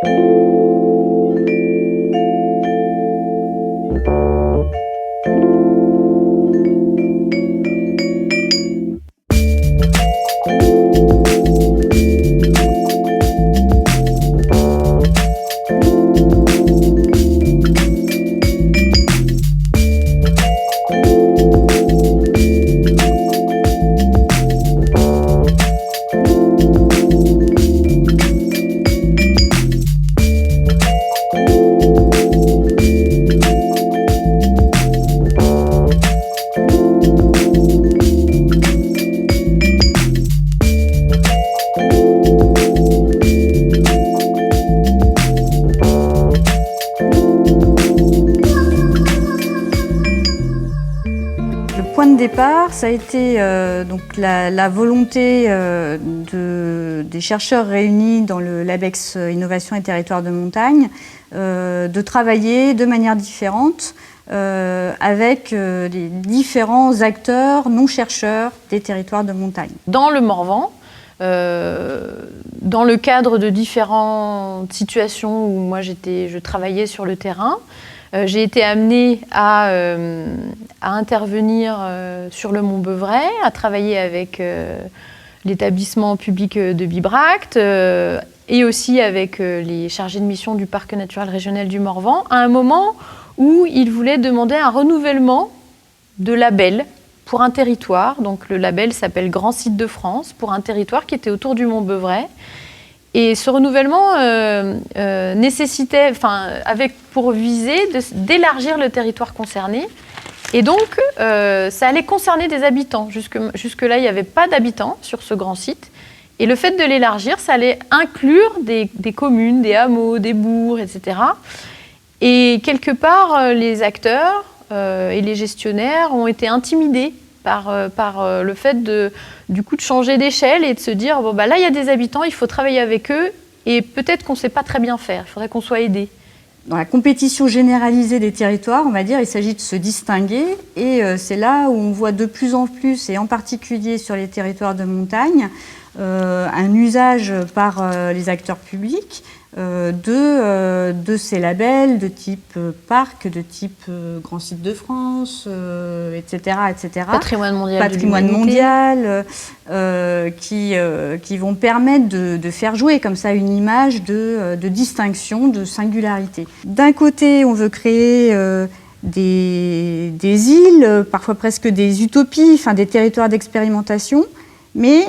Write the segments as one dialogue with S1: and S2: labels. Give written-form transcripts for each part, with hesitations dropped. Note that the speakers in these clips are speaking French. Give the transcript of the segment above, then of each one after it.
S1: Le point de départ, ça a été donc la volonté des chercheurs réunis dans le LabEx Innovation et Territoires de Montagne de travailler de manière différente avec les différents acteurs non chercheurs des territoires de montagne.
S2: Dans le Morvan, dans le cadre de différentes situations où moi je travaillais sur le terrain, j'ai été amenée à intervenir sur le Mont Beuvray, à travailler avec l'établissement public de Bibracte et aussi avec les chargés de mission du Parc naturel régional du Morvan, à un moment où ils voulaient demander un renouvellement de label pour un territoire. Donc le label s'appelle Grand Site de France, pour un territoire qui était autour du Mont Beuvray. Et ce renouvellement nécessitait, avec pour visée d'élargir le territoire concerné. Et donc, ça allait concerner des habitants. Jusque-là, il n'y avait pas d'habitants sur ce grand site. Et le fait de l'élargir, ça allait inclure des communes, des hameaux, des bourgs, etc. Et quelque part, les acteurs et les gestionnaires ont été intimidés par le fait de changer d'échelle et de se dire bon, là, il y a des habitants, il faut travailler avec eux et peut-être qu'on ne sait pas très bien faire, il faudrait qu'on soit aidé.
S1: Dans la compétition généralisée des territoires, on va dire, il s'agit de se distinguer et c'est là où on voit de plus en plus, et en particulier sur les territoires de montagne, un usage par les acteurs publics de ces labels de type parc, de type Grand Site de France, etc., etc.
S2: Patrimoine
S1: mondial, qui vont permettre de faire jouer comme ça une image de distinction, de singularité. D'un côté, on veut créer des îles, parfois presque des utopies, des territoires d'expérimentation, mais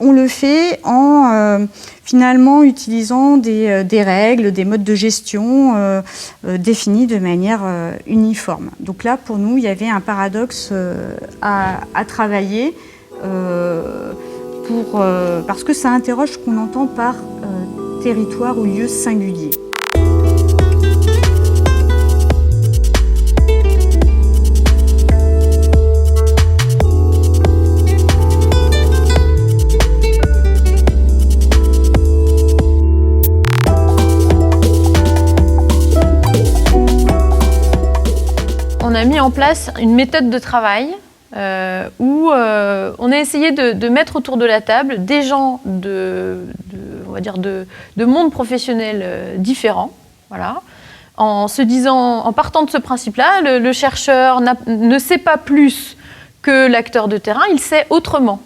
S1: on le fait en finalement utilisant des règles, des modes de gestion définis de manière uniforme. Donc là, pour nous, il y avait un paradoxe à travailler parce que ça interroge ce qu'on entend par territoire ou lieu singulier.
S2: On a mis en place une méthode de travail où on a essayé de mettre autour de la table des gens on va dire de mondes professionnels différents, voilà, en partant de ce principe-là, le chercheur ne sait pas plus que l'acteur de terrain, il sait autrement.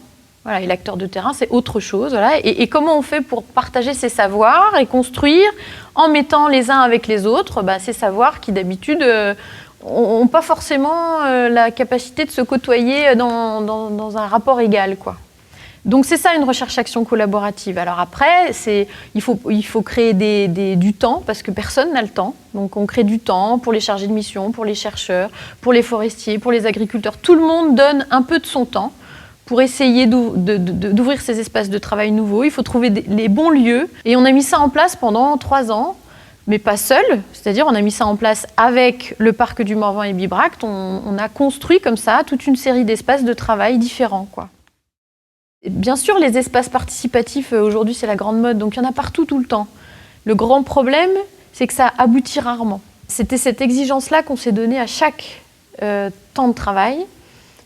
S2: Voilà, et l'acteur de terrain, c'est autre chose. Voilà. Et comment on fait pour partager ces savoirs et construire en mettant les uns avec les autres ces savoirs qui d'habitude n'ont pas forcément la capacité de se côtoyer dans un rapport égal, quoi. Donc c'est ça une recherche-action collaborative. Alors après, il faut créer du temps parce que personne n'a le temps. Donc on crée du temps pour les chargés de mission, pour les chercheurs, pour les forestiers, pour les agriculteurs. Tout le monde donne un peu de son temps pour essayer d'ouvrir ces espaces de travail nouveaux. Il faut trouver les bons lieux. Et on a mis ça en place pendant 3 ans. Mais pas seul, c'est-à-dire on a mis ça en place avec le parc du Morvan et Bibracte. On a construit comme ça toute une série d'espaces de travail différents, quoi. Et bien sûr, les espaces participatifs, aujourd'hui, c'est la grande mode, donc il y en a partout, tout le temps. Le grand problème, c'est que ça aboutit rarement. C'était cette exigence-là qu'on s'est donnée à chaque temps de travail,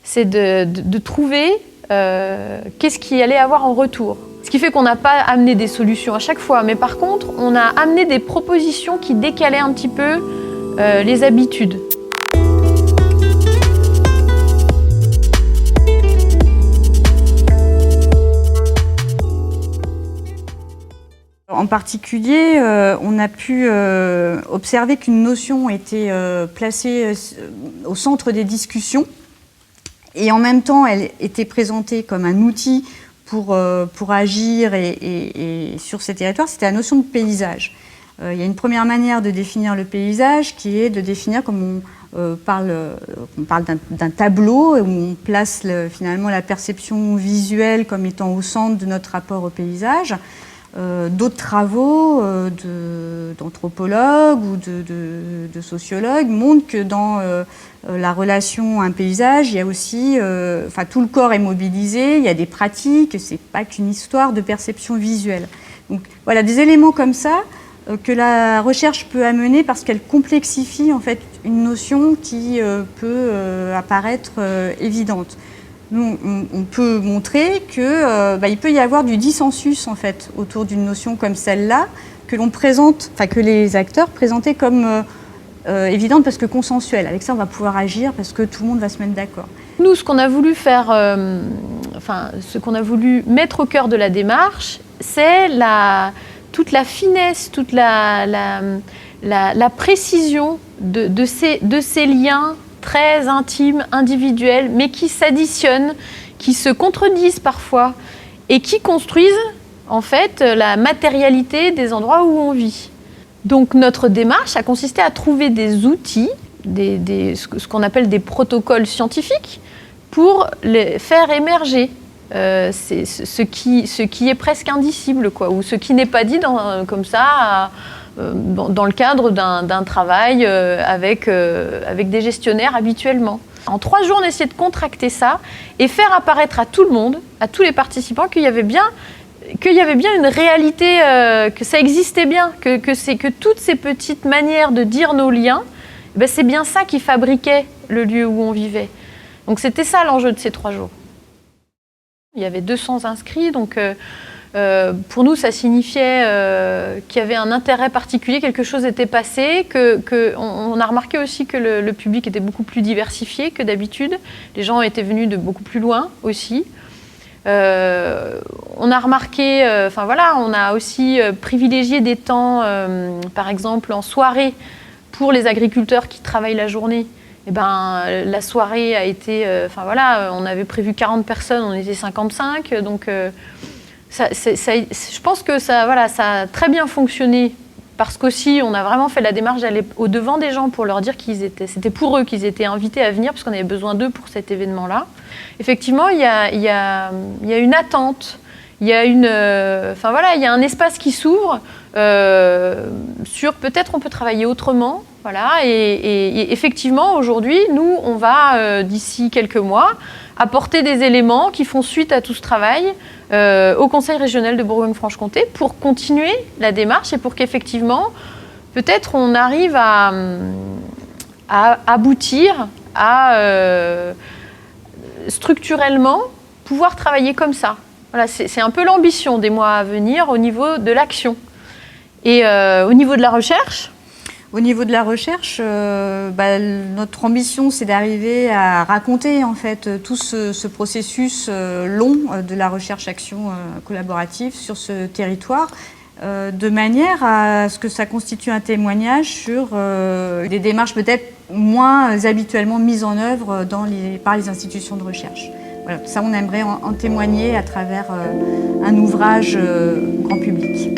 S2: c'est de trouver qu'est-ce qu'il allait avoir en retour. Ce qui fait qu'on n'a pas amené des solutions à chaque fois, mais par contre, on a amené des propositions qui décalaient un petit peu les habitudes.
S1: En particulier, on a pu observer qu'une notion était placée au centre des discussions et en même temps, elle était présentée comme un outil pour agir et sur ces territoires, c'était la notion de paysage. Il y a une première manière de définir le paysage qui est de définir comme on parle d'un tableau où on place finalement la perception visuelle comme étant au centre de notre rapport au paysage. D'autres travaux d'anthropologues ou de sociologues montrent que dans la relation à un paysage, il y a aussi, tout le corps est mobilisé, il y a des pratiques, c'est pas qu'une histoire de perception visuelle. Donc voilà, des éléments comme ça que la recherche peut amener parce qu'elle complexifie en fait une notion qui peut apparaître évidente. Nous, on peut montrer que il peut y avoir du dissensus en fait autour d'une notion comme celle-là que l'on présente, que les acteurs présentaient comme évidente parce que consensuelle. Avec ça, on va pouvoir agir parce que tout le monde va se mettre d'accord.
S2: Nous, ce qu'on a voulu faire, ce qu'on a voulu mettre au cœur de la démarche, c'est toute la finesse, toute la précision de ces liens très intimes, individuels, mais qui s'additionnent, qui se contredisent parfois et qui construisent en fait la matérialité des endroits où on vit. Donc notre démarche a consisté à trouver des outils, ce qu'on appelle des protocoles scientifiques, pour les faire émerger ce qui est presque indicible, quoi, ou ce qui n'est pas dit comme ça dans le cadre d'un travail avec des gestionnaires habituellement. En 3 jours, on essayait de contracter ça et faire apparaître à tout le monde, à tous les participants, qu'il y avait bien une réalité, que ça existait bien, que toutes ces petites manières de dire nos liens, c'est bien ça qui fabriquait le lieu où on vivait. Donc c'était ça l'enjeu de ces 3 jours. Il y avait 200 inscrits, donc pour nous, ça signifiait qu'il y avait un intérêt particulier, quelque chose était passé, on a remarqué aussi que le public était beaucoup plus diversifié que d'habitude. Les gens étaient venus de beaucoup plus loin aussi. On a remarqué, on a aussi privilégié des temps, par exemple en soirée, pour les agriculteurs qui travaillent la journée. La soirée a été, on avait prévu 40 personnes, on était 55, donc je pense que ça a très bien fonctionné parce qu'aussi on a vraiment fait la démarche d'aller au-devant des gens pour leur dire c'était pour eux qu'ils étaient invités à venir parce qu'on avait besoin d'eux pour cet événement-là. Effectivement, il y a une attente, il y a il y a un espace qui s'ouvre sur peut-être on peut travailler autrement. Voilà, et effectivement, aujourd'hui, nous, on va, d'ici quelques mois, apporter des éléments qui font suite à tout ce travail au Conseil régional de Bourgogne-Franche-Comté pour continuer la démarche et pour qu'effectivement, peut-être on arrive à aboutir à structurellement pouvoir travailler comme ça. Voilà, c'est un peu l'ambition des mois à venir au niveau de l'action. Et au niveau de la recherche,
S1: au niveau de la recherche, notre ambition, c'est d'arriver à raconter en fait tout ce processus long de la recherche-action collaborative sur ce territoire, de manière à ce que ça constitue un témoignage sur des démarches peut-être moins habituellement mises en œuvre par les institutions de recherche. Voilà, ça, on aimerait en témoigner à travers un ouvrage grand public.